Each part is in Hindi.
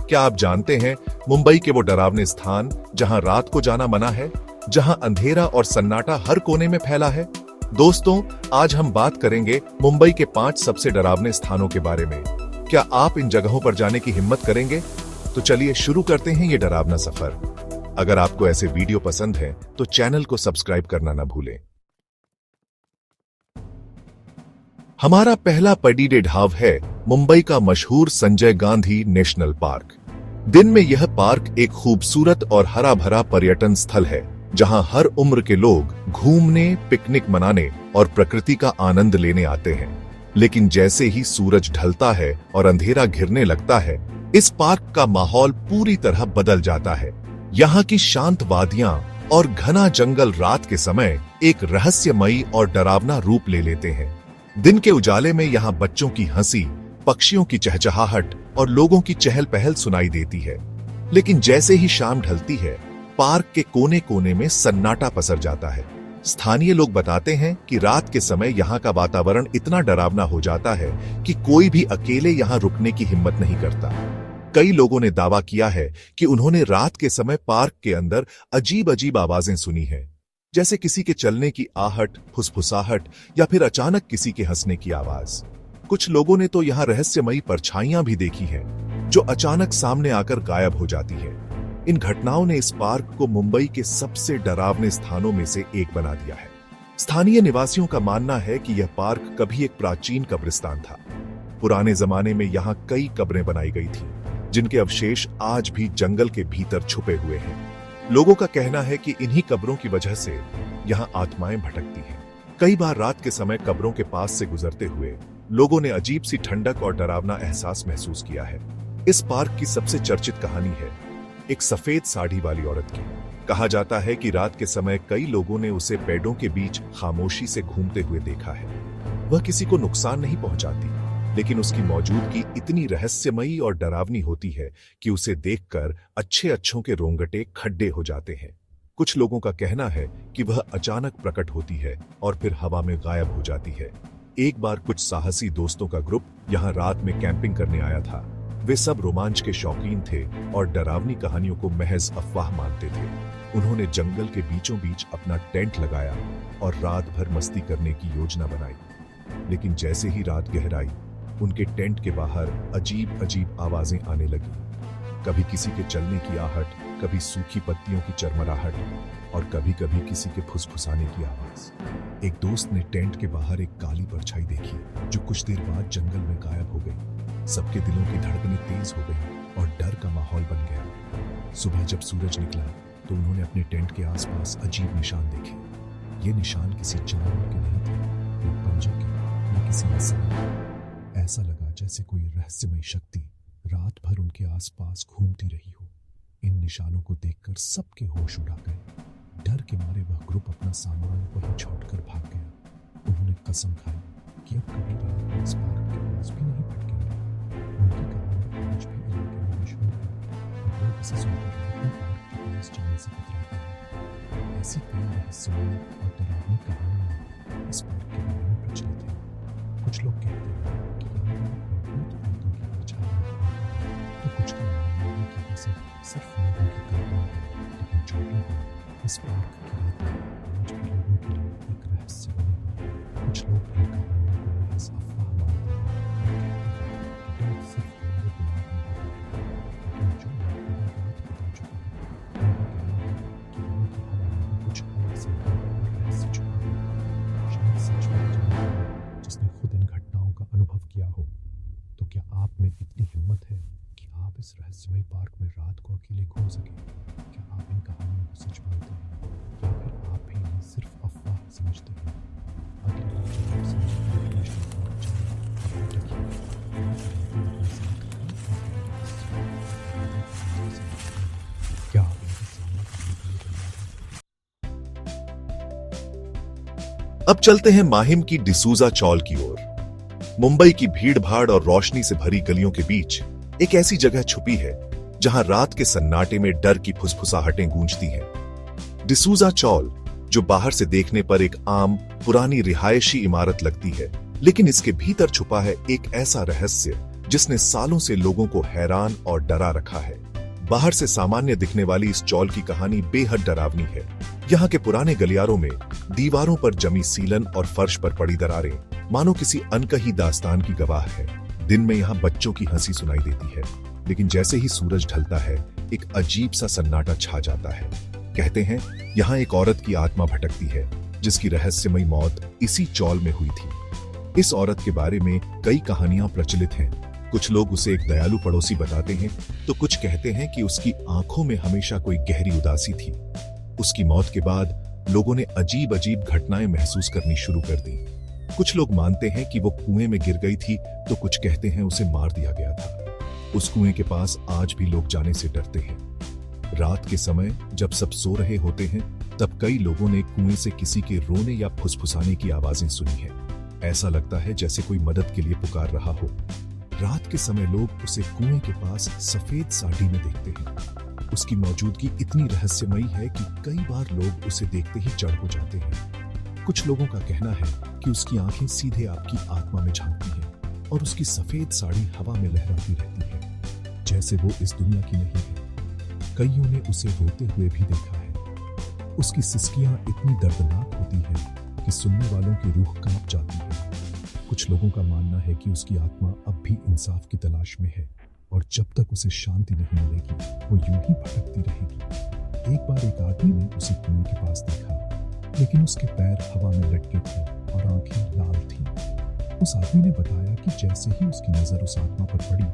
क्या आप जानते हैं मुंबई के वो डरावने स्थान जहां रात को जाना मना है, जहां अंधेरा और सन्नाटा हर कोने में फैला है? दोस्तों, आज हम बात करेंगे मुंबई के 5 सबसे डरावने स्थानों के बारे में। क्या आप इन जगहों पर जाने की हिम्मत करेंगे? तो चलिए शुरू करते हैं ये डरावना सफर। अगर आपको ऐसे वीडियो पसंद है तो चैनल को सब्सक्राइब करना ना भूलें। हमारा पहला पडीडे ढाव है मुंबई का मशहूर संजय गांधी नेशनल पार्क। दिन में यह पार्क एक खूबसूरत और हरा भरा पर्यटन स्थल है, जहां हर उम्र के लोग घूमने, पिकनिक मनाने और प्रकृति का आनंद लेने आते हैं। लेकिन जैसे ही सूरज ढलता है और अंधेरा घिरने लगता है, इस पार्क का माहौल पूरी तरह बदल जाता है। यहाँ की शांत वादियां और घना जंगल रात के समय एक रहस्यमयी और डरावना रूप ले लेते हैं। दिन के उजाले में यहाँ बच्चों की हंसी, पक्षियों की चहचहाहट और लोगों की चहल पहल सुनाई देती है। लेकिन जैसे ही शाम ढलती है, पार्क के कोने कोने में सन्नाटा पसर जाता है। स्थानीय लोग बताते हैं कि रात के समय यहाँ का वातावरण इतना डरावना हो जाता है कि कोई भी अकेले यहाँ रुकने की हिम्मत नहीं करता। कई लोगों ने दावा किया है कि उन्होंने रात के समय पार्क के अंदर अजीब अजीब आवाजें सुनी हैं, जैसे किसी के चलने की आहट, फुसफुसाहट या फिर अचानक किसी के हंसने की आवाज। कुछ लोगों ने तो यहाँ रहस्यमयी परछाइयां भी देखी हैं, जो अचानक सामने आकर गायब हो जाती है। इन घटनाओं ने इस पार्क को मुंबई के सबसे डरावने स्थानों में से एक बना दिया है। स्थानीय निवासियों का मानना है कि यह पार्क कभी एक प्राचीन कब्रिस्तान था। पुराने जमाने में यहाँ कई कब्रें बनाई गई थीं, जिनके अवशेष आज भी जंगल के भीतर छुपे हुए हैं। लोगों का कहना है कि इन्हीं कब्रों की वजह से यहाँ आत्माएं भटकती हैं। कई बार रात के समय कब्रों के पास से गुजरते हुए लोगों ने अजीब सी ठंडक और डरावना एहसास महसूस किया है। इस पार्क की सबसे चर्चित कहानी है एक सफेद साड़ी वाली औरत की। कहा जाता है कि रात के समय कई लोगों ने उसे पेड़ों के बीच खामोशी से घूमते हुए देखा है। वह किसी को नुकसान नहीं पहुंचाती, लेकिन उसकी मौजूदगी इतनी रहस्यमयी और डरावनी होती है कि उसे देखकर अच्छों के रोंगटे खड्डे हो जाते हैं। कुछ लोगों का कहना है कि वह अचानक प्रकट होती है और फिर हवा में गायब हो जाती है। एक बार कुछ साहसी दोस्तों का ग्रुप यहाँ रात में कैंपिंग करने आया था। वे सब रोमांच के शौकीन थे और डरावनी कहानियों को महज अफवाह मानते थे। उन्होंने जंगल के बीचों बीच अपना टेंट लगाया और रात भर मस्ती करने की योजना बनाई। लेकिन जैसे ही रात गहराई, उनके टेंट के बाहर अजीब अजीब आवाजें आने लगी। कभी किसी के चलने की आहट, कभी सूखी पत्तियों की चरमराहट और कभी कभी किसी के फुसफुसाने की आवाज। एक दोस्त ने टेंट के बाहर एक काली परछाई देखी, जो कुछ देर बाद जंगल में गायब हो गई। सबके दिलों की धड़कनें तेज हो गई और डर का माहौल बन गया। सुबह जब सूरज निकला तो उन्होंने अपने टेंट के आसपास अजीब निशान देखे। ये निशान किसी जानवर के नहीं थे, न पंजों के, न किसी इंसान के। ऐसा लगा जैसे कोई रहस्यमयी शक्ति रात भर उनके आसपास घूमती रही हो। इन निशानों को देखकर सबके होश उड़ा गए। डर के मारे वह ग्रुप अपना सामान वहीं छोड़कर भाग गया। उन्होंने कसम खाई कि अब कभी रात में इस पार्क के पास भी नहीं भटकेंगे। उनकी कहानी आज भी इलाके में मशहूर है और लोग इसे सुनकर रात में पार्क के पास जाने से कतराते हैं। ऐसी कई रहस्यमयी और डरावनी कहानियां इस पार्क के बारे में प्रचलित हैं। कुछ लोग कहते हैं कि यहाँ भूत प्रेतों की परछाइयां हैं, तो कुछ का मानना है कि वैसे सिर्फ लोगों की कल्पना है। लेकिन जो भी हो, इस पार्क की रातें आज भी लोगों के लिए एक रहस्य बनी है। कुछ लोग इन कहानियों को महज अफवाह मानते हैं और कहते हैं कि डर सिर्फ हमारे दिमाग में होता है। लेकिन जो लोग यहाँ रात बिता चुके हैं, उनका कहना है कि वहाँ की हवा में कुछ अलग से रहस्य छुपा है। शायद सच में जानता है जिसने खुद इन घटनाओं का अनुभव किया हो। तो क्या आप में इतनी हिम्मत है कि आप इस रहस्यमय पार्क में रात को अकेले घूम सकें? क्या आप इन कहानियों को सच मानते हैं या फिर आप भी इन्हें सिर्फ अफवाह समझते हैं? अगली बार जब आप संजय नेशनल पार्क जाएं, अपने साथ क्या आप इनके सामने करने के लिए तैयार हैं? अब चलते हैं माहिम की डिसूजा चौल की ओर। मुंबई की भीड़-भाड़ और रोशनी से भरी गलियों के बीच एक ऐसी जगह छुपी है जहां रात के सन्नाटे में डर की फुसफुसाहटें गूंजती हैं। डिसूजा चौल, जो बाहर से देखने पर एक आम पुरानी रिहायशी इमारत लगती है, लेकिन इसके भीतर छुपा है एक ऐसा रहस्य जिसने सालों से लोगों को हैरान और डरा रखा है। बाहर से सामान्य दिखने वाली इस चौल की कहानी बेहद डरावनी है। यहाँ के पुराने गलियारों में दीवारों पर जमी सीलन और फर्श पर पड़ी दरारें मानो किसी अनकही दास्तान की गवाह है। दिन में यहाँ बच्चों की हंसी सुनाई देती है, लेकिन जैसे ही सूरज ढलता है एक अजीब सा सन्नाटा छा जाता है। कहते हैं यहाँ एक औरत की आत्मा भटकती है जिसकी रहस्यमयी मौत इसी चौल में हुई थी। इस औरत के बारे में कई कहानियां प्रचलित हैं। कुछ लोग उसे एक दयालु पड़ोसी बताते हैं, तो कुछ कहते हैं कि उसकी आंखों में हमेशा कोई गहरी उदासी थी। उसकी मौत के बाद लोगों ने अजीब अजीब घटनाएं महसूस करनी शुरू कर दी। कुछ लोग मानते हैं कि वो कुएं में गिर गई थी, तो कुछ कहते हैं उसे मार दिया गया था। उस कुएं के पास आज भी लोग जाने से डरते हैं। रात के समय जब सब सो रहे होते हैं, तब कई लोगों ने कुएं से किसी के रोने या फुसफुसाने की आवाजें सुनी है। ऐसा लगता है जैसे कोई मदद के लिए पुकार रहा हो। रात के समय लोग उसे कुएं के पास सफेद साड़ी में देखते हैं। उसकी मौजूदगी इतनी रहस्यमयी है कि कई बार लोग उसे देखते ही चढ़ हो जाते हैं। कुछ लोगों का कहना है कि उसकी आंखें सीधे आपकी आत्मा में झांकती हैं और उसकी सफेद साड़ी हवा में लहराती रहती है, जैसे वो इस दुनिया की नहीं है। कईयों ने उसे रोते हुए भी देखा है। उसकी सिसकियां इतनी दर्दनाक होती हैं कि सुनने वालों की रूह कांप जाती है। कुछ लोगों का मानना है कि उसकी आत्मा अब भी इंसाफ की तलाश में है और जब तक उसे शांति नहीं मिलेगी वो यूं ही भटकती रहेगी। एक बार एक आदमी ने उसे कुएं के पास देखा, लेकिन उसके पैर हवा में लटके थे और आंखें लाल थीं। उस आदमी ने बताया कि जैसे ही उसकी नजर उस आत्मा पर पड़ी,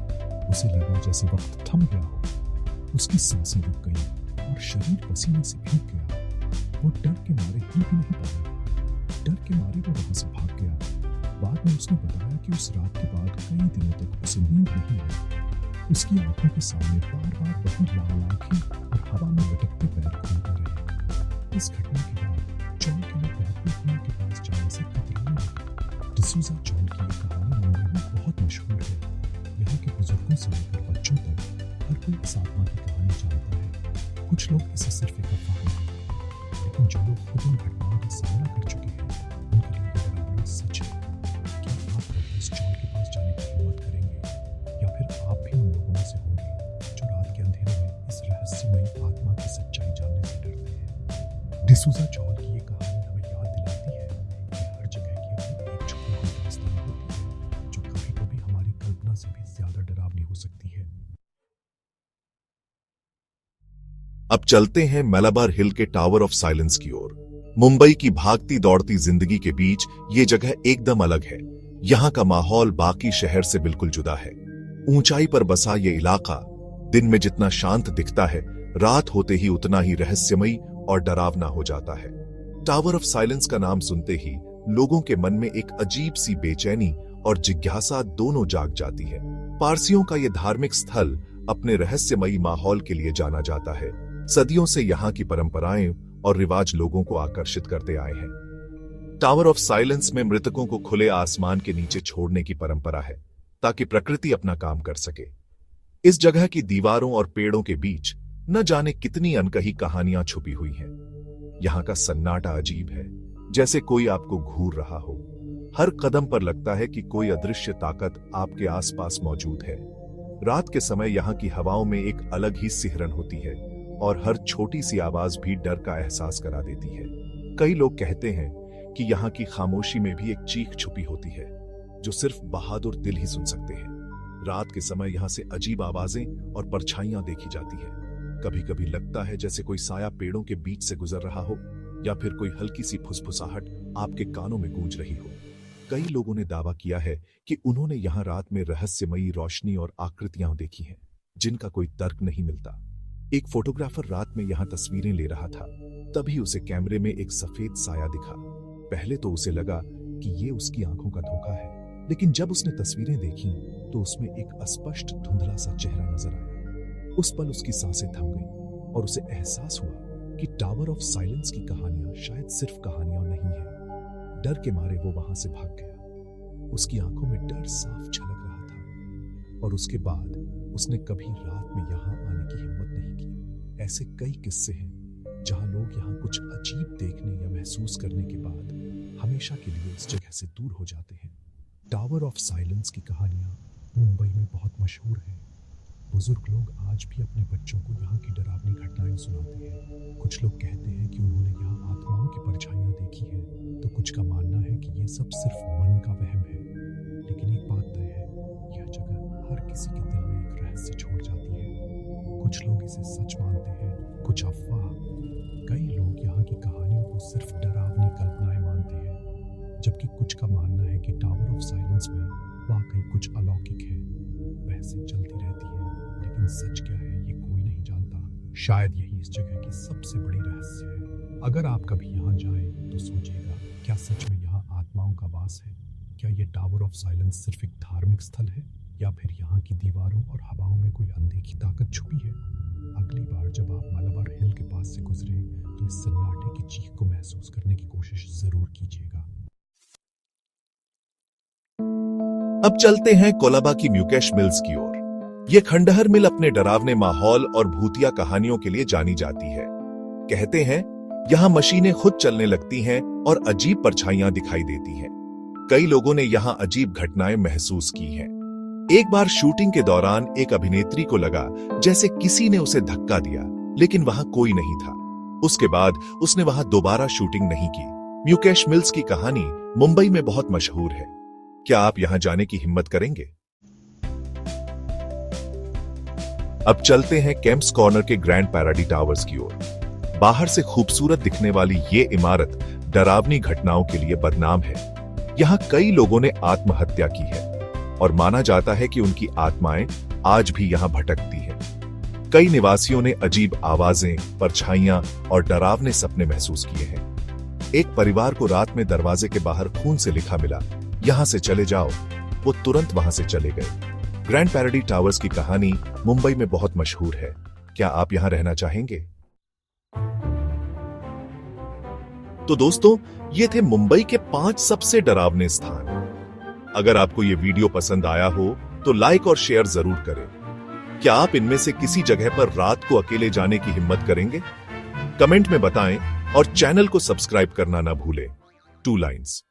उसे लगा जैसे वक्त थम गया हो। उसकी सांसें रुक गईं और शरीर पसीने से भीग गया। वो डर के मारे हिल भी नहीं पाया। डर के मारे वो वहां से भाग गया। बाद में उसने बताया कि उस रात के बाद कई दिनों तक उसे नींद नहीं आई। उसकी आंखों के सामने बार-बार वही लाल आंखें और हवा में लटकते पैर घूमते रहे। इस घटना के बाद चौल के लोग रात में कुएं के पास जाने से कतराने लगे। डिसूजा चौल की ये कहानी मुंबई में बहुत मशहूर है। यहाँ के बुजुर्गों से लेकर बच्चों तक हर कोई इस आत्मा की कहानी जानता है। कुछ लोग इसे सिर्फ एक अफवाह मानते हैं, लेकिन जो लोग खुद इन घटनाओं का सामना कर चुके हैं उनके लिए ये डरावना सच है। क्या आप कभी इस चौल के पास जाने की हिम्मत करेंगे, या फिर आप भी उन लोगों में से होंगे जो रात के अंधेरे में इस रहस्यमयी आत्मा की सच्चाई जानने से डरते हैं? डिसूजा चौल की ये कहानी हमें याद दिलाती है कि हर जगह की अपनी एक छुपी हुई दास्तान होती है, जो कभी-कभी हमारी कल्पना से भी ज्यादा डरावनी हो सकती है। अब चलते हैं मलाबार हिल के टावर ऑफ साइलेंस की ओर। मुंबई की भागती दौड़ती जिंदगी के बीच ये जगह एकदम अलग है। यहाँ का माहौल बाकी शहर से बिल्कुल जुदा है। ऊंचाई पर बसा ये इलाका दिन में जितना शांत दिखता है, रात होते ही उतना ही रहस्यमयी और डरावना हो जाता है। टावर ऑफ साइलेंस का नाम सुनते ही लोगों के मन में एक अजीब सी बेचैनी और जिज्ञासा दोनों जाग जाती है। पारसियों का ये धार्मिक स्थल अपने रहस्यमयी माहौल के लिए जाना जाता है। सदियों से यहाँ की परंपराएं और रिवाज लोगों को आकर्षित करते आए हैं। टावर ऑफ साइलेंस में मृतकों को खुले आसमान के नीचे छोड़ने की परंपरा है, ताकि प्रकृति अपना काम कर सके। इस जगह की दीवारों और पेड़ों के बीच न जाने कितनी अनकही कहानियां छुपी हुई हैं। यहाँ का सन्नाटा अजीब है, जैसे कोई आपको घूर रहा हो। हर कदम पर लगता है कि कोई अदृश्य ताकत आपके आसपास मौजूद है। रात के समय यहाँ की हवाओं में एक अलग ही सिहरन होती है और हर छोटी सी आवाज भी डर का एहसास करा देती है। कई लोग कहते हैं कि यहाँ की खामोशी में भी एक चीख छुपी होती है, जो सिर्फ बहादुर दिल ही सुन सकते हैं। रात के समय यहाँ से अजीब आवाजें और परछाइयां देखी जाती है। कभी कभी लगता है जैसे कोई साया पेड़ों के बीच से गुजर रहा हो, या फिर कोई हल्की सी फुसफुसाहट आपके कानों में गूंज रही हो। कई लोगों ने दावा किया है कि उन्होंने यहाँ रात में रहस्यमयी रोशनी और आकृतियां देखी हैं, जिनका कोई तर्क नहीं मिलता। एक फोटोग्राफर रात में यहाँ तस्वीरें ले रहा था, तभी उसे कैमरे में एक सफेद साया दिखा। पहले तो उसे लगा कि ये उसकी आंखों का धोखा है, लेकिन जब उसने तस्वीरें देखी तो उसमें एक अस्पष्ट धुंधला सा चेहरा नजर आया। उस पल उसकी सांसें थम गईं और उसे एहसास हुआ कि टावर ऑफ साइलेंस की कहानियां शायद सिर्फ कहानियां नहीं है। डर के मारे वो वहां से भाग गया। उसकी आंखों में डर साफ झलक रहा था, और उसके बाद उसने कभी रात में यहाँ आने की हिम्मत नहीं की। ऐसे कई किस्से हैं जहां लोग यहाँ कुछ अजीब देखने या महसूस करने के बाद हमेशा के लिए इस जगह से दूर हो जाते हैं। टावर ऑफ साइलेंस की कहानियां मुंबई में बहुत मशहूर है। बुजुर्ग लोग आज भी अपने बच्चों को यहाँ की डरावनी घटनाएं सुनाते हैं। कुछ लोग कहते हैं कि उन्होंने यहाँ आत्माओं की परछाइयां देखी है, तो कुछ का मानना है कि ये सब सिर्फ मन का वहम है। लेकिन एक बात तय है, यह जगह हर किसी के दिल में एक रहस्य छोड़ जाती है। कुछ लोग इसे सच मानते हैं, कुछ अफवाह। कई लोग यहाँ की कहानियों को सिर्फ डरावनी कल्पनाएं मानते हैं, जबकि कुछ का मानना है कि टावर ऑफ साइलेंस में वाकई कुछ अलौकिक है। बहसें चलती रहती हैं, लेकिन सच क्या है ये कोई नहीं जानता। शायद यही इस जगह की सबसे बड़ी रहस्य है। अगर आप कभी यहाँ जाएं तो सोचिएगा, क्या सच में यहाँ आत्माओं का वास है? क्या ये टावर ऑफ साइलेंस सिर्फ एक धार्मिक स्थल है, या फिर यहाँ की दीवारों और हवाओं में कोई अनदेखी ताकत छुपी है? अगली बार जब आप मलबार हिल के पास से गुजरे तो इस सन्नाटे की चीख को महसूस करने की कोशिश जरूर कीजिएगा। अब चलते हैं कोलाबा की म्यूकेश मिल्स की ओर। ये खंडहर मिल अपने डरावने माहौल और भूतिया कहानियों के लिए जानी जाती है। कहते हैं यहाँ मशीनें खुद चलने लगती हैं और अजीब परछाइयां दिखाई देती हैं। कई लोगों ने यहाँ अजीब घटनाएं महसूस की हैं। एक बार शूटिंग के दौरान एक अभिनेत्री को लगा जैसे किसी ने उसे धक्का दिया, लेकिन वहां कोई नहीं था। उसके बाद उसने वहां दोबारा शूटिंग नहीं की। म्यूकेश मिल्स की कहानी मुंबई में बहुत मशहूर है। क्या आप यहां जाने की हिम्मत करेंगे? अब चलते हैं केम्प्स कॉर्नर के ग्रैंड पैराडी टावर्स की ओर। बाहर से खूबसूरत दिखने वाली ये इमारत डरावनी घटनाओं के लिए बदनाम है। यहां कई लोगों ने आत्महत्या की है और माना जाता है कि उनकी आत्माएं आज भी यहां भटकती हैं। कई निवासियों ने अजीब आवाजें, परछाइयां और डरावने सपने महसूस किए हैं। एक परिवार को रात में दरवाजे के बाहर खून से लिखा मिला, यहां से चले जाओ। वो तुरंत वहां से चले गए। ग्रैंड पैराडी टावर्स की कहानी मुंबई में बहुत मशहूर है। क्या आप यहां रहना चाहेंगे? तो दोस्तों, ये थे मुंबई के 5 सबसे डरावने स्थान। अगर आपको ये वीडियो पसंद आया हो तो लाइक और शेयर जरूर करें। क्या आप इनमें से किसी जगह पर रात को अकेले जाने की हिम्मत करेंगे? कमेंट में बताएं और चैनल को सब्सक्राइब करना ना भूलें। 2 लाइन्स।